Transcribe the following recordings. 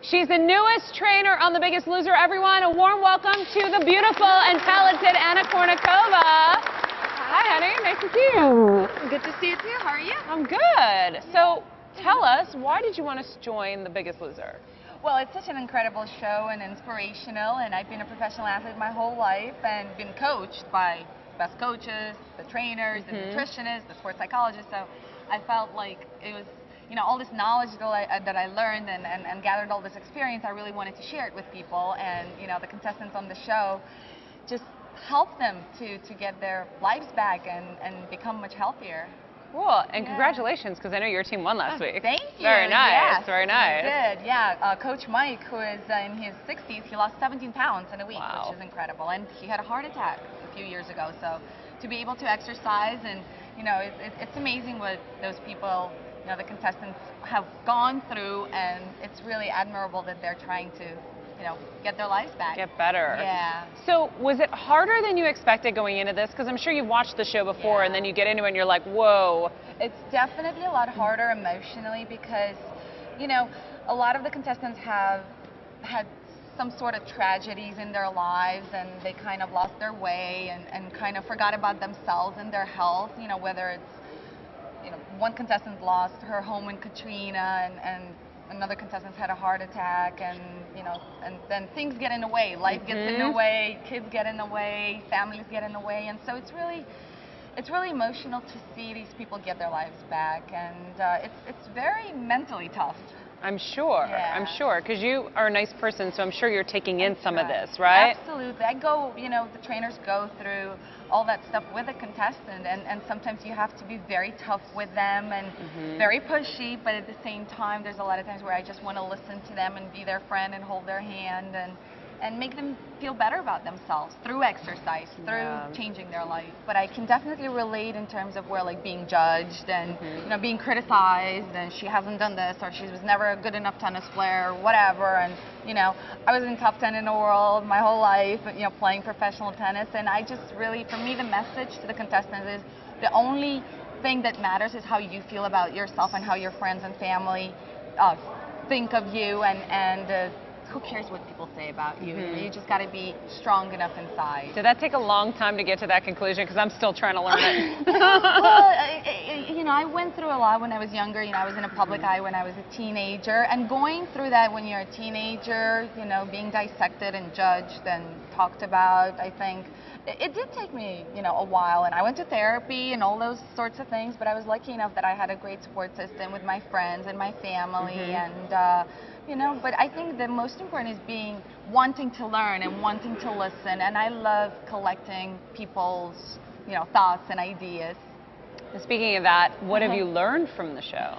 She's the newest trainer on The Biggest Loser. Everyone, a warm welcome to the beautiful and talented Kournikova. Hi, honey. Nice to see you. Good to see you too. How are you? I'm good. So, tell us, why did you want to join The Biggest Loser? Well, it's such an incredible show and inspirational, and I've been a professional athlete my whole life and been coached by best coaches, the trainers, the nutritionists, the sports psychologists. So I felt like it was, all this knowledge that I learned and gathered all this experience, I really wanted to share it with people. And, the contestants on the show just help them to get their lives back and become much healthier. Cool, and congratulations, because I know your team won last week. Thank you. Very nice, yes, very nice. We did, yeah. Coach Mike, who is in his 60s, he lost 17 pounds in a week, which is incredible. And he had a heart attack a few years ago. So to be able to exercise and, it's amazing what those people, the contestants have gone through, and it's really admirable that they're trying to, get their lives back. Get better. Yeah. So was it harder than you expected going into this? Because I'm sure you've watched the show before, and then you get into it and you're like, whoa. It's definitely a lot harder emotionally because, a lot of the contestants have had some sort of tragedies in their lives, and they kind of lost their way and kind of forgot about themselves and their health, whether it's, one contestant lost her home in Katrina, and another contestant had a heart attack, and then things get in the way. Life gets in the way, kids get in the way, families get in the way, and so it's really emotional to see these people get their lives back, and it's very mentally tough. I'm sure. Yeah. I'm sure, because you are a nice person, so I'm sure you're taking in some of this, right? Absolutely. I go, the trainers go through all that stuff with a contestant, and sometimes you have to be very tough with them and very pushy, but at the same time, there's a lot of times where I just want to listen to them and be their friend and hold their hand and make them feel better about themselves through exercise, through changing their life. But I can definitely relate in terms of where, like, being judged and being criticized, and she hasn't done this, or she was never a good enough tennis player, or whatever. And I was in top 10 in the world my whole life, playing professional tennis, and I just really, for me, the message to the contestants is the only thing that matters is how you feel about yourself and how your friends and family think of you, and who cares what people say about you? You just got to be strong enough inside. Did that take a long time to get to that conclusion? Because I'm still trying to learn it. Well, I went through a lot when I was younger. I was in a public eye when I was a teenager, and going through that when you're a teenager, being dissected and judged and talked about, I think it did take me, a while, and I went to therapy and all those sorts of things, but I was lucky enough that I had a great support system with my friends and my family, and but I think the most important is wanting to learn and wanting to listen, and I love collecting people's, thoughts and ideas. And speaking of that, what have you learned from the show?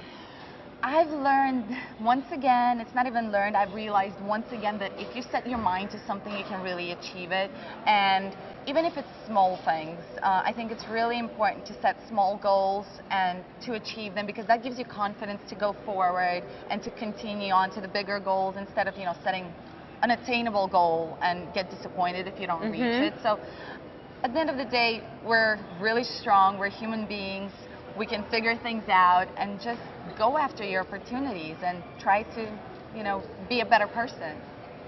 I've learned, once again, it's not even learned, I've realized once again that if you set your mind to something, you can really achieve it. And even if it's small things, I think it's really important to set small goals and to achieve them, because that gives you confidence to go forward and to continue on to the bigger goals instead of, setting an attainable goal and get disappointed if you don't reach it. So at the end of the day, we're really strong, we're human beings, we can figure things out and just go after your opportunities and try to, be a better person.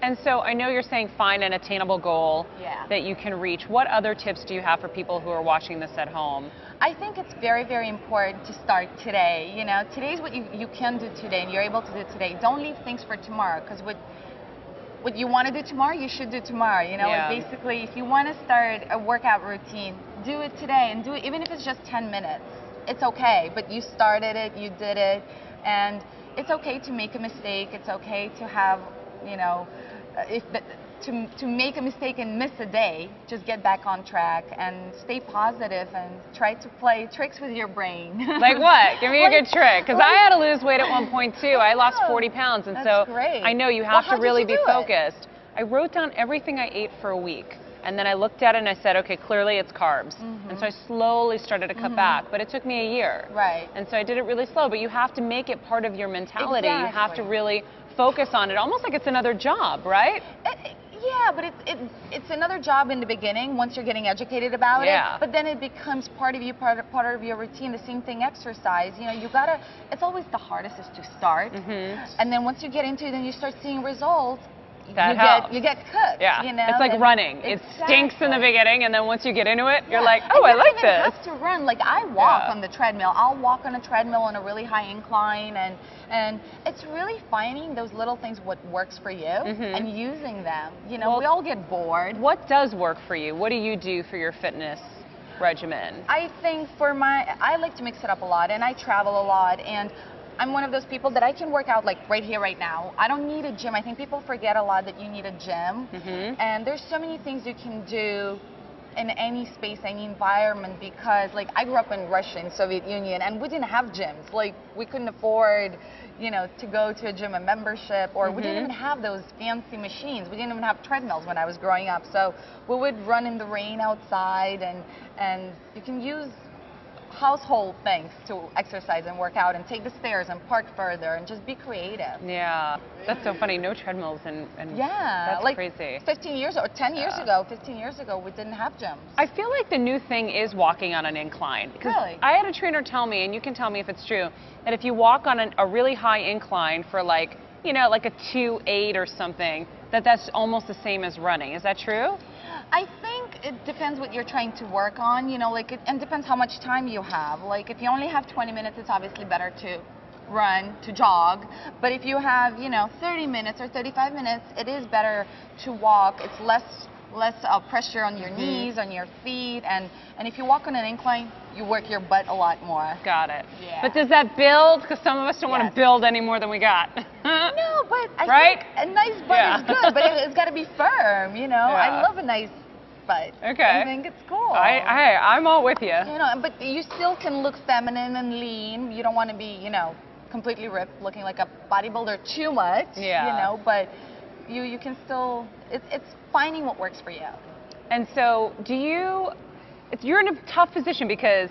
And so I know you're saying find an attainable goal that you can reach. What other tips do you have for people who are watching this at home? I think it's very, very important to start today. Today's what you can do today and you're able to do today. Don't leave things for tomorrow, because what you want to do tomorrow, you should do tomorrow. Like basically, if you want to start a workout routine, do it today, and do it even if it's just 10 minutes. It's okay, but you started it, you did it, and it's okay to make a mistake. It's okay to have, to make a mistake and miss a day. Just get back on track and stay positive and try to play tricks with your brain. Like what? Give me a good trick, because I had to lose weight at one point too. I lost 40 pounds, and so great. I know you have to really be focused. I wrote down everything I ate for a week. And then I looked at it and I said, okay, clearly it's carbs. And so I slowly started to cut back, but it took me a year. Right. And so I did it really slow, but you have to make it part of your mentality. You have to really focus on it, almost like it's another job, right? Yeah, but it's another job in the beginning once you're getting educated about it. But then it becomes part of you, part of your routine. The same thing, exercise. You know, you gotta. It's always the hardest is to start, and then once you get into it, then you start seeing results. You get cooked. Yeah, you know? It's like running. Exactly. It stinks in the beginning, and then once you get into it, you're like, oh, I like this. You don't even have to run. Like I walk on the treadmill. I'll walk on a treadmill on a really high incline, and it's really finding those little things what works for you and using them. You know, we all get bored. What does work for you? What do you do for your fitness regimen? I think I like to mix it up a lot, and I travel a lot, and I'm one of those people that I can work out like right here, right now. I don't need a gym. I think people forget a lot that you need a gym. And there's so many things you can do in any space, any environment, because like I grew up in Russia, in Soviet Union, and we didn't have gyms. Like we couldn't afford, you know, to go to a gym, a membership, or we didn't even have those fancy machines. We didn't even have treadmills when I was growing up. So we would run in the rain outside, and you can use household things to exercise and work out and take the stairs and park further and just be creative. Yeah, that's so funny. No treadmills and that's like crazy. 15 years or 10 years ago, 15 years ago, we didn't have gyms. I feel like the new thing is walking on an incline. Really? I had a trainer tell me, and you can tell me if it's true, that if you walk on a really high incline for like, you know, like a 2.8 or something, that's almost the same as running. Is that true? I think it depends what you're trying to work on, you know, like and depends how much time you have. Like if you only have 20 minutes, it's obviously better to run, to jog. But if you have, you know, 30 minutes or 35 minutes, it is better to walk. It's less pressure on your knees, on your feet, and if you walk on an incline, you work your butt a lot more. Got it. Yeah. But does that build? Because some of us don't want to build any more than we got. No, but I think a nice butt is good, but it's got to be firm, you know. I love a nice butt. Okay. I think it's cool. I'm all with you. You know, but you still can look feminine and lean. You don't want to be, you know, completely ripped, looking like a bodybuilder too much. Yeah. You know, but you can still. It's finding what works for you. And so, you're in a tough position because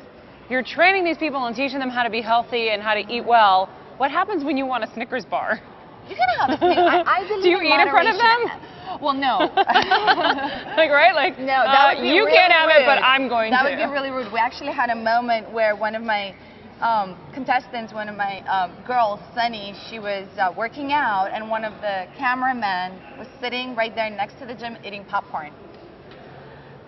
you're training these people and teaching them how to be healthy and how to eat well. What happens when you want a Snickers bar? You can have a Snickers. I believe Do you eat in front of them? Well, no. Like, right? Like, no, that would be you really can't have rude. it, but I'm going to. That would be really rude. We actually had a moment where one of my contestants, one of my girls, Sunny, she was working out, and one of the cameramen was sitting right there next to the gym eating popcorn.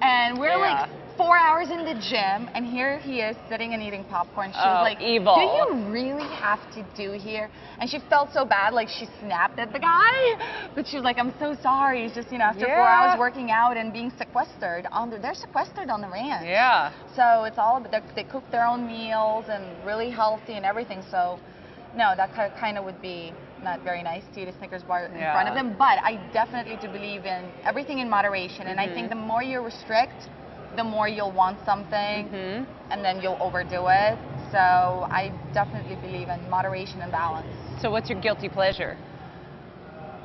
And we're like 4 hours in the gym, and here he is sitting and eating popcorn. She was like, evil. Do you really have to do here? And she felt so bad, like she snapped at the guy. But she was like, I'm so sorry. It's just, you know, after 4 hours working out and being sequestered, they're sequestered on the ranch. Yeah. So it's all, they cook their own meals and really healthy and everything. So, no, that kind of would be not very nice to eat a Snickers bar in front of them. But I definitely do believe in everything in moderation. And I think the more you restrict, the more you'll want something, and then you'll overdo it. So I definitely believe in moderation and balance. So what's your guilty pleasure?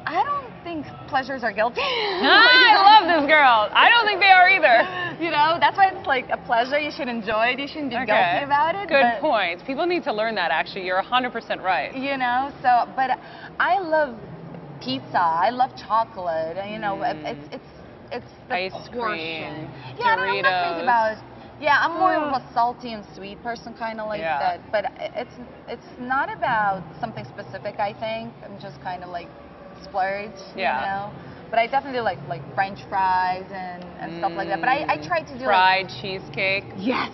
I don't think pleasures are guilty. I love this girl. I don't think they are either. You know, that's why it's like a pleasure. You should enjoy it. You shouldn't be guilty about it. Good point. People need to learn that, actually. You're 100% right. You know, so, but I love pizza. I love chocolate. You know, it's the ice portion. cream, Yeah, Doritos. I'm not crazy about. Yeah, I'm more of a salty and sweet person, kind of like that. But it's not about something specific. I think I'm just kind of like splurge. You know. But I definitely like French fries and stuff like that. But I try to do fried cheesecake. Yes,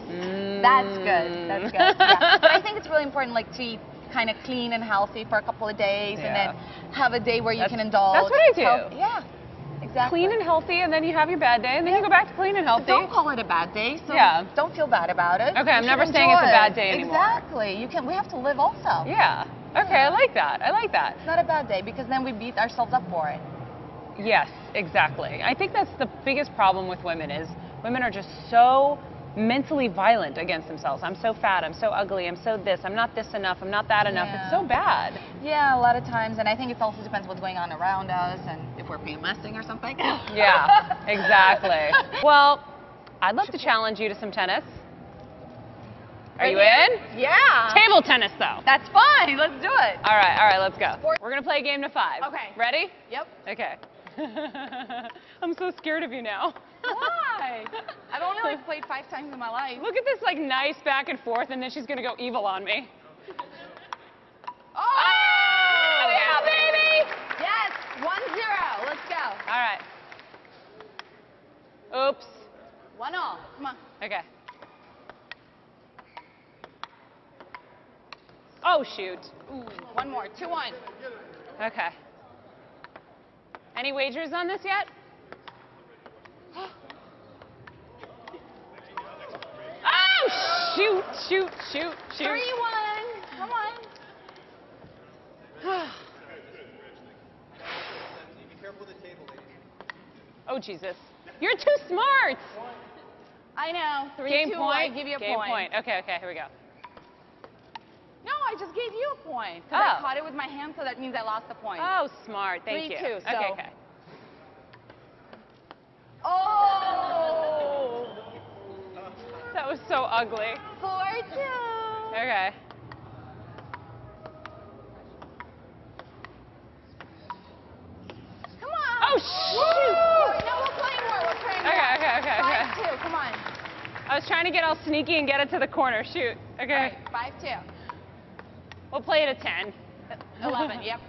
that's good. That's good. Yeah. But I think it's really important, like, to eat kind of clean and healthy for a couple of days, and then have a day where you can indulge. That's what I do. Yeah. Exactly. Clean and healthy, and then you have your bad day, and then you go back to clean and healthy. Don't call it a bad day, so don't feel bad about it. Okay, I'm never saying it's a bad day anymore. Exactly. We have to live also. Yeah. Okay, I like that. I like that. It's not a bad day, because then we beat ourselves up for it. Yes, exactly. I think that's the biggest problem with women is women are just so mentally violent against themselves. I'm so fat, I'm so ugly, I'm so this, I'm not this enough, I'm not that enough. It's so bad. Yeah, a lot of times, and I think it also depends what's going on around us and if we're PMSing or something. Yeah, exactly. Well, I'd love to challenge you to some tennis. Are you in? Yeah. Table tennis, though. That's fine. Let's do it. All right, let's go. We're going to play a game to 5. Okay. Ready? Yep. Okay. I'm so scared of you now. Why? I've only like played 5 times in my life. Look at this like nice back and forth, and then she's gonna go evil on me. Oh! Yeah, baby! Yes, 1-0. Let's go. All right. Oops. 1-1. Come on. Okay. Oh, shoot. Ooh, one more. 2-1. Okay. Any wagers on this yet? Oh, shoot, shoot, shoot, shoot. 3-1. Come on. Be careful with the table, ladies. Oh, Jesus. You're too smart. I know. 3-2. Game point. I give you a Game point. Okay, okay, here we go. No, I just gave you a point. Because I Oh. caught it with my hand, so that means I lost the point. Oh, smart. Thank you. 3-2, so- Okay, okay. Oh! That was so ugly. 4-2. Okay. Come on. Oh, shoot. No, we're playing more. We're playing Okay, more. okay, okay, okay. 5-2. Come on. I was trying to get all sneaky and get it to the corner. Shoot. Okay. All right, 5-2. We'll play it at 10. 11. Yep.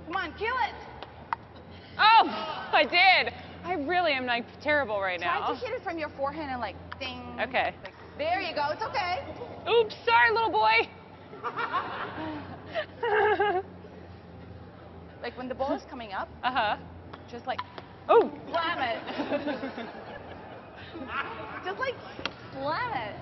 Come on, kill it. Oh, I did. I really am like terrible right Try now. to hit it from your forehand and like ding. Okay. Like, there you go. It's okay. Oops, sorry, little boy. Like when the ball is coming up, Uh-huh. just like Oh. slam it. Just like slam it.